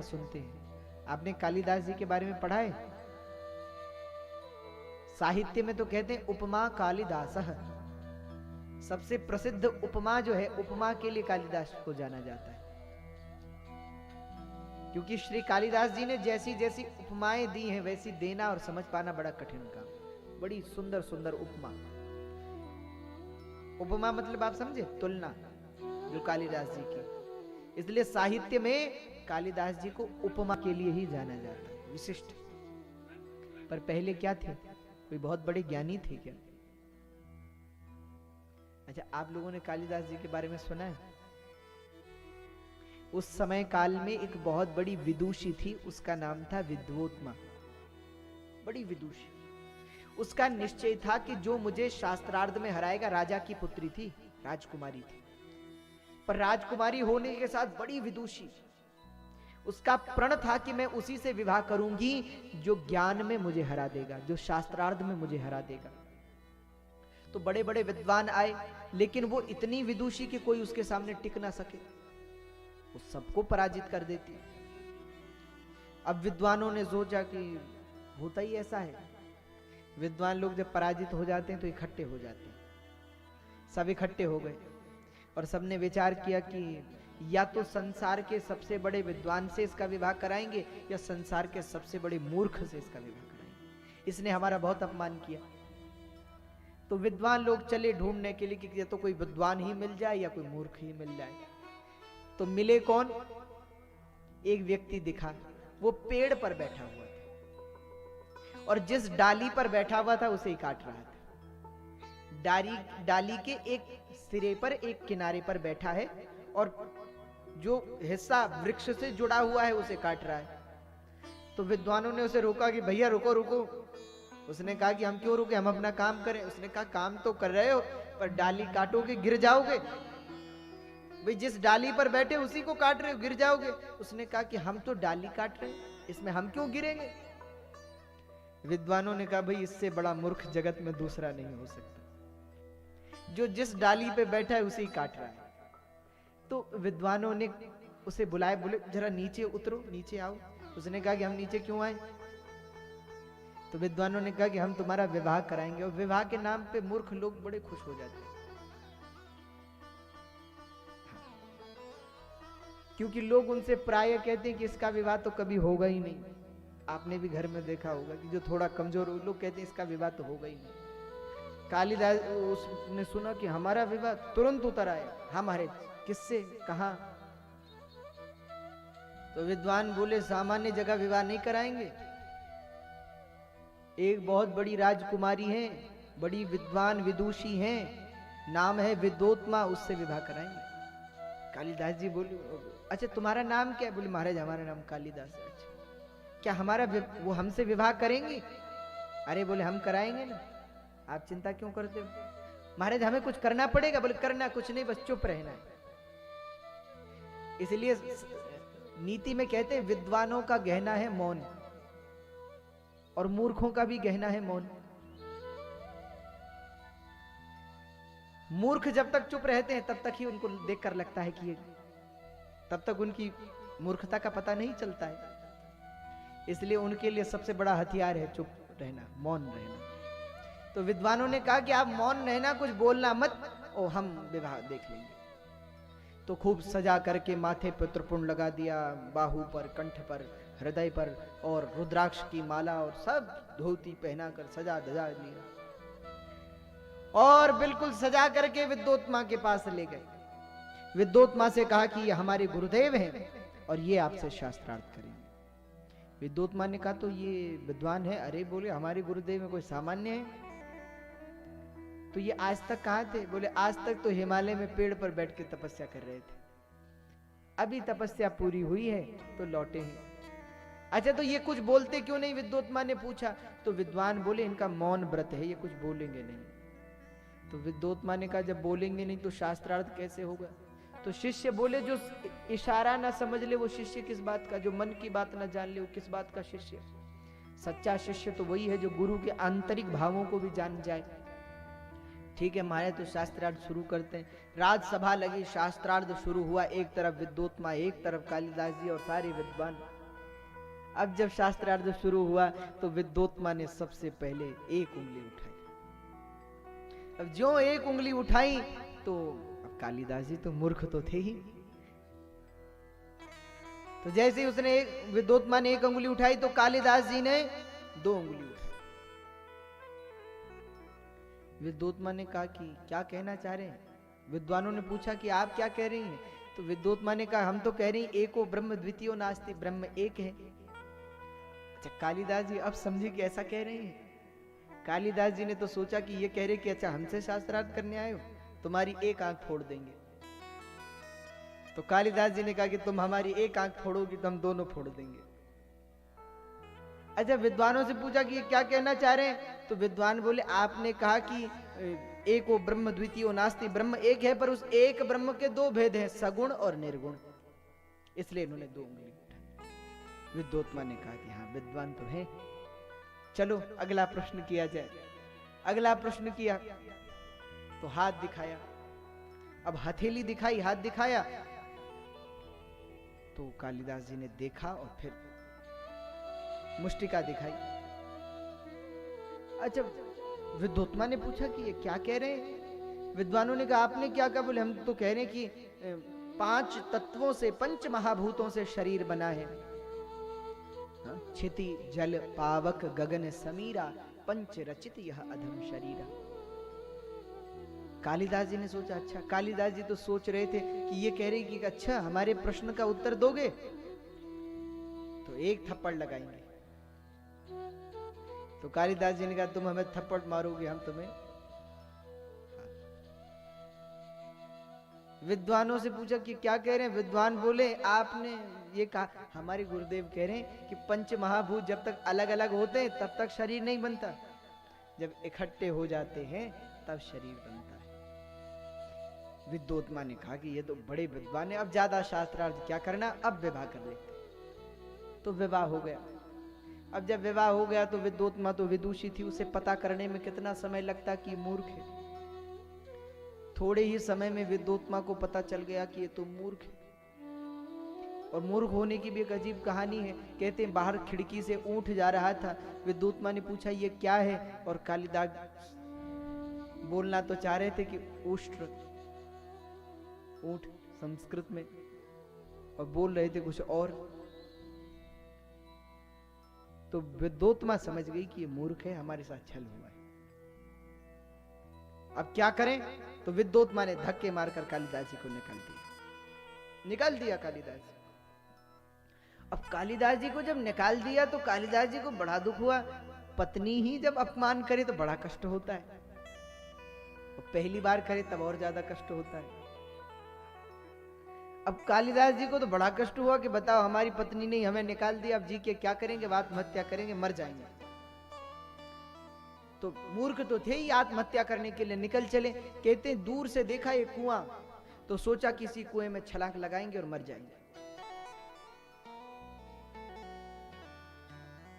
सुनते हैं। आपने कालिदास जी के बारे में पढ़ा है? साहित्य में तो कहते हैं उपमा कालिदास। सबसे प्रसिद्ध उपमा जो है, उपमा के लिए कालिदास को जाना जाता है, क्योंकि श्री कालिदास जी ने जैसी जैसी उपमाएं दी हैं वैसी देना और समझ पाना बड़ा कठिन काम। बड़ी सुंदर सुंदर उपमा। उपमा मतलब आप समझे, तुलना, जो कालिदास जी की। इसलिए साहित्य में कालिदास जी को उपमा के लिए ही जाना जाता है, विशिष्ट। पर पहले क्या थे? कोई बहुत बड़े ज्ञानी थे क्या? अच्छा, आप लोगों ने कालिदास जी के बारे में सुना है? उस समय काल में एक बहुत बड़ी विदुषी थी, उसका नाम था विद्वोत्मा। बड़ी विदुषी। उसका निश्चय था कि जो मुझे शास्त्रार्थ में हराएगा, राजा की पुत्री थी, राजकुमारी थी, पर राजकुमारी होने के साथ बड़ी विदुषी। उसका प्रण था कि मैं उसी से विवाह करूंगी जो ज्ञान में मुझे हरा देगा, जो शास्त्रार्थ में मुझे हरा देगा। तो बड़े बड़े विद्वान आए, लेकिन वो इतनी विदुषी कि कोई उसके सामने टिक ना सके, वो सबको पराजित कर देती। अब विद्वानों ने सोचा कि होता ही ऐसा है, विद्वान लोग जब पराजित हो जाते हैं तो इकट्ठे हो जाते हैं। सब इकट्ठे हो गए और सबने विचार किया कि या तो संसार के सबसे बड़े विद्वान से इसका विवाह कराएंगे या संसार के सबसे बड़े मूर्ख से इसका विवाह कराएंगे, इसने हमारा बहुत अपमान किया। तो विद्वान लोग चले ढूंढने के लिए कि या तो कोई विद्वान ही मिल जाए या कोई मूर्ख ही मिल जाए। तो मिले कौन? एक व्यक्ति दिखा, वो पेड़ पर बैठा हुआ था और जिस डाली पर बैठा हुआ था उसे ही काट रहा था। डाली के एक सिरे पर, एक किनारे पर बैठा है और जो हिस्सा वृक्ष से जुड़ा हुआ है उसे काट रहा है। तो विद्वानों ने उसे रोका कि भैया रुको रुको। उसने कहा कि हम क्यों रुके, हम अपना काम करें। उसने कहा काम तो कर रहे हो पर डाली काटोगे गिर जाओगे। भाई जिस डाली पर बैठे उसी को काट रहे हो, गिर जाओगे। उसने कहा कि हम तो डाली काट रहे हैं, इसमें हम क्यों गिरेंगे। विद्वानों ने कहा भाई इससे बड़ा मूर्ख जगत में दूसरा नहीं हो सकता, जो जिस डाली पे बैठा है उसे ही काट रहा है। तो विद्वानों ने उसे बुलाए, बोले जरा नीचे उतरो, नीचे आओ। उसने कहा कि हम नीचे क्यों आए? तो विद्वानों ने कहा कि हम तुम्हारा विवाह कराएंगे। और विवाह के नाम पे मूर्ख लोग बड़े खुश हो जाते हैं, क्योंकि लोग उनसे प्राय कहते हैं कि इसका विवाह तो कभी होगा ही नहीं। आपने भी घर में देखा होगा कि जो थोड़ा कमजोर लोग कहते हैं इसका विवाह तो होगा ही नहीं। कालिदास उसने सुना कि हमारा विवाह, तुरंत उतर आए, हमारे किससे, कहां? तो विद्वान बोले सामान्य जगह विवाह नहीं कराएंगे, एक बहुत बड़ी राजकुमारी है, बड़ी विद्वान विदुषी है, नाम है विद्वोत्मा, उससे विवाह कराएंगे। कालिदास जी बोले अच्छा तुम्हारा नाम क्या है? बोले महाराज हमारा नाम कालिदास है। अच्छा क्या हमारा वो हमसे विवाह करेंगी? अरे बोले हम कराएंगे ना, आप चिंता क्यों करते हो? महाराज हमें कुछ करना पड़ेगा? बोले करना कुछ नहीं, बस चुप रहना है। इसलिए नीति में कहते हैं विद्वानों का गहना है मौन और मूर्खों का भी गहना है मौन। मूर्ख जब तक चुप रहते हैं तब तक ही उनको देखकर लगता है कि तब तक उनकी मूर्खता का पता नहीं चलता है। इसलिए उनके लिए सबसे बड़ा हथियार है चुप रहना, मौन रहना। तो विद्वानों ने कहा कि आप मौन रहना, कुछ बोलना मत, ओ हम विवाह देख लेंगे। तो खूब सजा करके माथे पर त्रिपुंड लगा दिया, बाहु पर, कंठ पर, हृदय पर, और रुद्राक्ष की माला और सब धोती पहना कर सजा धजा लिया और बिल्कुल सजा करके विद्वोत्मा के पास ले गए। विद्वोत्मा से कहा कि ये हमारे गुरुदेव हैं और ये आपसे शास्त्रार्थ करेंगे। विद्वोत्मा ने कहा तो ये विद्वान है? अरे बोले हमारे गुरुदेव में कोई सामान्य है? तो ये आज तक कहां थे? बोले आज तक तो हिमालय में पेड़ पर बैठ के तपस्या कर रहे थे, अभी तपस्या पूरी हुई है तो लौटे हैं। अच्छा तो ये कुछ बोलते क्यों नहीं? विद्वोत्मा ने पूछा। तो विद्वान बोले इनका मौन व्रत है, ये कुछ बोलेंगे नहीं। तो विद्वोत्मा ने कहा जब बोलेंगे नहीं तो शास्त्रार्थ कैसे होगा? तो शिष्य बोले जो इशारा ना समझ ले वो शिष्य किस बात का, जो मन की बात ना जान ले वो किस बात का शिष्य? सच्चा शिष्य तो वही है जो गुरु के आंतरिक भावों को भी जान जाए। ठीक है महाराज, तो शास्त्रार्थ शुरू करते हैं। राजसभा लगी, शास्त्रार्थ शुरू हुआ। एक तरफ विद्वोत्मा, एक तरफ कालिदास जी और सारे विद्वान। अब जब शास्त्रार्थ शुरू हुआ तो विद्वोत्मा ने सबसे पहले एक उंगली उठाई। अब जो एक उंगली उठाई तो अब कालिदास जी तो मूर्ख तो थे ही। तो जैसे ही उसने विद्वोत्मा ने एक उंगली उठाई तो कालिदास जी ने दो उंगली उठाई। विद्वोत्मा ने कहा कि क्या कहना चाह रहे हैं? विद्वानों ने पूछा कि आप क्या कह रही हैं? तो विद्वोत्मा ने कहा हम तो कह रही हैं एको ब्रह्म द्वितीयो नास्ति, ब्रह्म एक है। अच्छा, कालिदास जी अब समझे कि ऐसा कह रहे हैं। कालिदास जी ने तो सोचा कि ये कह रहे कि अच्छा हमसे शास्त्रार्थ करने आए हो, तुम्हारी एक आंख फोड़ देंगे। तो कालिदास जी ने कहा कि तुम हमारी एक आंख फोड़ोगी तो हम दोनों फोड़ देंगे। अच्छा, विद्वानों से पूछा कि ये क्या कहना चाह रहे हैं? तो विद्वान बोले आपने कहा कि एको ब्रह्म द्वितीयो नास्ति, ब्रह्म एक है पर उस एक ब्रह्म के दो भेद हैं, सगुण और निर्गुण, इसलिए इन्होंने दो उंगली उठाई। विद्वोत्मा ने कहा कि हाँ विद्वान तो है, चलो अगला प्रश्न किया जाए। अगला प्रश्न किया तो हाथ दिखाया। अब हथेली दिखाई, हाथ दिखाया तो कालिदास जी ने देखा और फिर मुष्टिका दिखाई। अच्छा, विद्वोत्मा ने पूछा कि ये क्या कह रहे हैं? विद्वानों ने कहा आपने क्या कहा? बोले हम तो कह रहे हैं कि 5 तत्वों से, 5 महाभूतों से शरीर बना है। क्षिति जल पावक गगन समीरा, पंच रचित यह अधम शरीरा। कालिदास जी ने सोचा, अच्छा कालिदास जी तो सोच रहे थे कि ये कह रहे कि अच्छा हमारे प्रश्न का उत्तर दोगे तो एक थप्पड़ लगाएंगे। तो कालिदास जी ने कहा तुम हमें थप्पड़ मारोगे, हम तुम्हें। विद्वानों से पूछा कि क्या कह रहे हैं? विद्वान बोले आपने ये कहा, हमारे गुरुदेव कह रहे हैं कि 5 महाभूत जब तक अलग अलग होते हैं तब तक शरीर नहीं बनता, जब इकट्ठे हो जाते हैं तब शरीर बनता है। विद्वोत्मा ने कहा कि ये तो बड़े विद्वान है, अब ज्यादा शास्त्रार्थ क्या करना, अब विवाह कर लेते। तो विवाह हो गया। अब जब विवाह हो गया तो विद्वोत्मा तो विदुषी थी, उसे पता करने में कितना समय लगता कि मूर्ख है। थोड़े ही समय में विद्वोत्मा को पता चल गया कि ये तो मूर्ख है। और मूर्ख होने की भी एक अजीब कहानी है। कहते हैं बाहर खिड़की से ऊंट जा रहा था, विद्वोत्मा ने पूछा ये क्या है, और कालिदास बोलना तो चाह रहे थे कि उष्ट्र, ऊंट संस्कृत में, और बोल रहे थे कुछ और। तो विद्वोत्मा समझ गई कि ये मूर्ख है, हमारे साथ छल हुआ है, अब क्या करें? तो विद्वोत्मा ने धक्के मारकर कालिदास जी को निकाल दिया कालिदास जी। अब कालिदास जी को जब निकाल दिया तो कालिदास जी को बड़ा दुख हुआ। पत्नी ही जब अपमान करे तो बड़ा कष्ट होता है, और पहली बार करे तब और ज्यादा कष्ट होता है। अब कालिदास जी को तो बड़ा कष्ट हुआ कि बताओ हमारी पत्नी ने हमें निकाल दिया, अब जी के क्या करेंगे? आत्महत्या करेंगे, मर जाएंगे। तो मूर्ख तो थे ही, आत्महत्या करने के लिए निकल चले। कहते दूर से देखा एक कुआं, तो सोचा किसी कुएं में छलांग लगाएंगे और मर जाएंगे।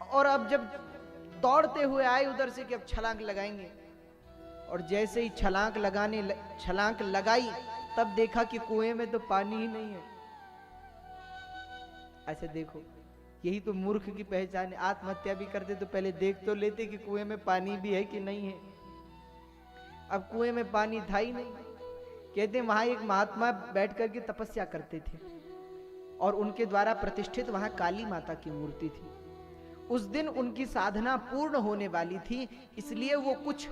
और अब जब दौड़ते हुए आए उधर से कि अब छलांग लगाएंगे, और जैसे ही छलांग लगाई तब देखा कि कुएं में तो पानी ही नहीं है। ऐसे देखो, यही तो मूर्ख की पहचान है। आत्महत्या भी करते तो पहले देख तो लेते कि कुएं में पानी भी है कि नहीं है। अब कुएं में पानी था ही नहीं। कहते वहां एक महात्मा बैठ करके तपस्या करते थे, और उनके द्वारा प्रतिष्ठित वहां काली माता की मूर्ति थी। उस दिन उनकी साधना पूर्ण होने वाली थी, इसलिए वो कुछ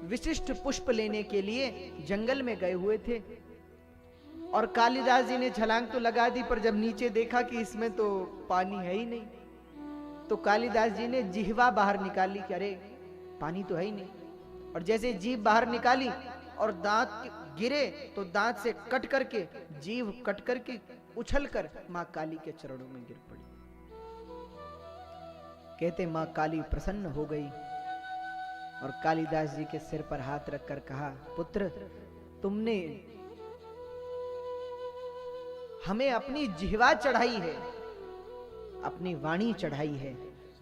विशिष्ट पुष्प लेने के लिए जंगल में गए हुए थे। और कालिदास जी ने छलांग तो लगा दी, पर जब नीचे देखा कि इसमें तो पानी है ही नहीं, तो कालिदास जी ने जिह्वा बाहर निकाली कि अरे पानी तो है ही नहीं। और जैसे जीभ बाहर निकाली और दांत गिरे तो दांत से कट करके, जीभ कट करके उछलकर मां काली के चरणों में गिर पड़ी। कहते मां काली प्रसन्न हो गई और कालिदास जी के सिर पर हाथ रखकर कहा, पुत्र तुमने हमें अपनी जिह्वा चढ़ाई है, अपनी वाणी चढ़ाई है,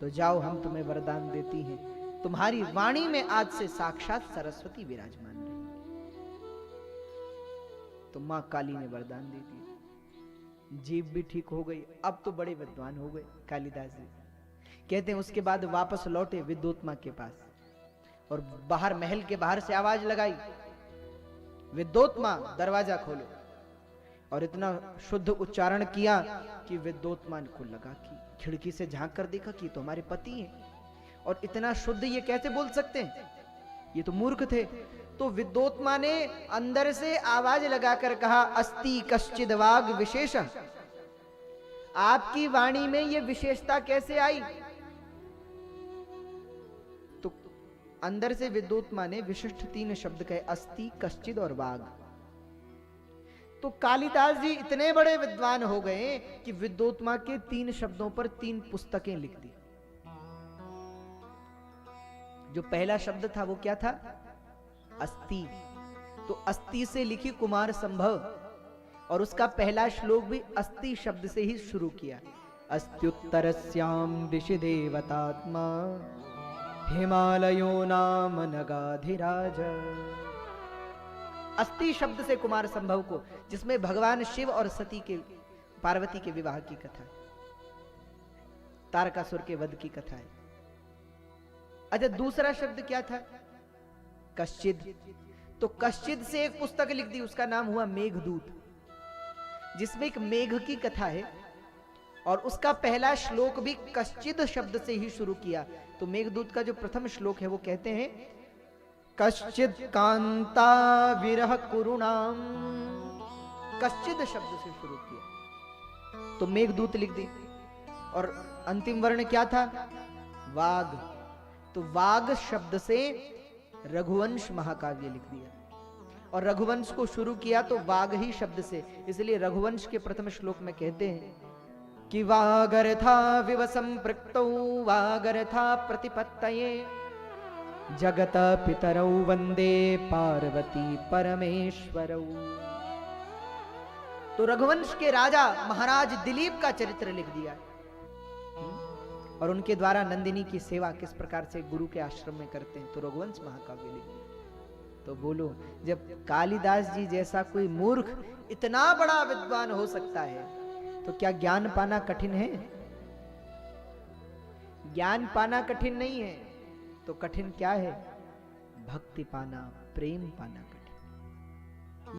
तो जाओ हम तुम्हें वरदान देती हैं, तुम्हारी वाणी में आज से साक्षात सरस्वती विराजमान रहे। तो मां काली ने वरदान दे दिया, जीभ भी ठीक हो गई, अब तो बड़े विद्वान हो गए कालिदास जी। कहते हैं उसके बाद वापस लौटे विद्वोत्मा के पास और बाहर महल के बाहर से आवाज लगाई, विद्वोत्मा दरवाजा खोलो। और इतना शुद्ध उच्चारण किया कि विद्वोत्मा को लगा कि खिड़की से झांक कर देखा कि तो हमारे पति हैं, और इतना शुद्ध ये कैसे बोल सकते हैं, ये तो मूर्ख थे। तो विद्वोत्मा ने अंदर से आवाज लगाकर कहा, अस्ति कश्चिद वाग विशेष, आपकी वाणी में ये विशेषता कैसे आई? तो अंदर से विद्वोत्मा ने विशिष्ट 3 शब्द कहे, अस्ति कश्चिद और वाग। तो कालिदास जी इतने बड़े विद्वान हो गए कि विद्वोत्मा के 3 शब्दों पर 3 पुस्तकें लिख दी। जो पहला शब्द था वो क्या था? अस्ति। तो अस्ति से लिखी कुमार संभव, और उसका पहला श्लोक भी अस्ति शब्द से ही शुरू किया। अस्त्युत्तरस्याम दिशि देवतात्मा हिमालयो नाम नगाधिराज। अस्ति शब्द से कुमार संभव को, जिसमें भगवान शिव और सती के, पार्वती के विवाह की कथा, तारकासुर के वध की कथा है। अच्छा, दूसरा शब्द क्या था? कश्चिद। तो कश्चिद से एक पुस्तक लिख दी, उसका नाम हुआ मेघदूत, जिसमें एक मेघ की कथा है, और उसका पहला श्लोक भी कश्चिद शब्द से ही शुरू किया। तो मेघदूत का जो प्रथम श्लोक है वो कहते हैं, कश्चिद कांता विरह कुरुणाम, कश्चिद शब्द से शुरू किया, तो मेघदूत लिख दी। और अंतिम वर्ण क्या था? वाग। तो वाग शब्द से रघुवंश महाकाव्य लिख दिया, और रघुवंश को शुरू किया तो वाग ही शब्द से। इसलिए रघुवंश के प्रथम श्लोक में कहते हैं कि वागर्था विवसं पृक्तौ वागर्था प्रतिपत्तये जगत पितरौ वंदे पार्वती परमेश्वरौ। तो रघुवंश के राजा महाराज दिलीप का चरित्र लिख दिया, और उनके द्वारा नंदिनी की सेवा किस प्रकार से गुरु के आश्रम में करते हैं, तो रघुवंश महाकाव्य लिख दिया। तो बोलो, जब कालिदास जी जैसा कोई मूर्ख इतना बड़ा विद्वान हो सकता है, तो क्या ज्ञान पाना कठिन है? ज्ञान पाना कठिन नहीं है, तो कठिन क्या है? भक्ति पाना, प्रेम पाना।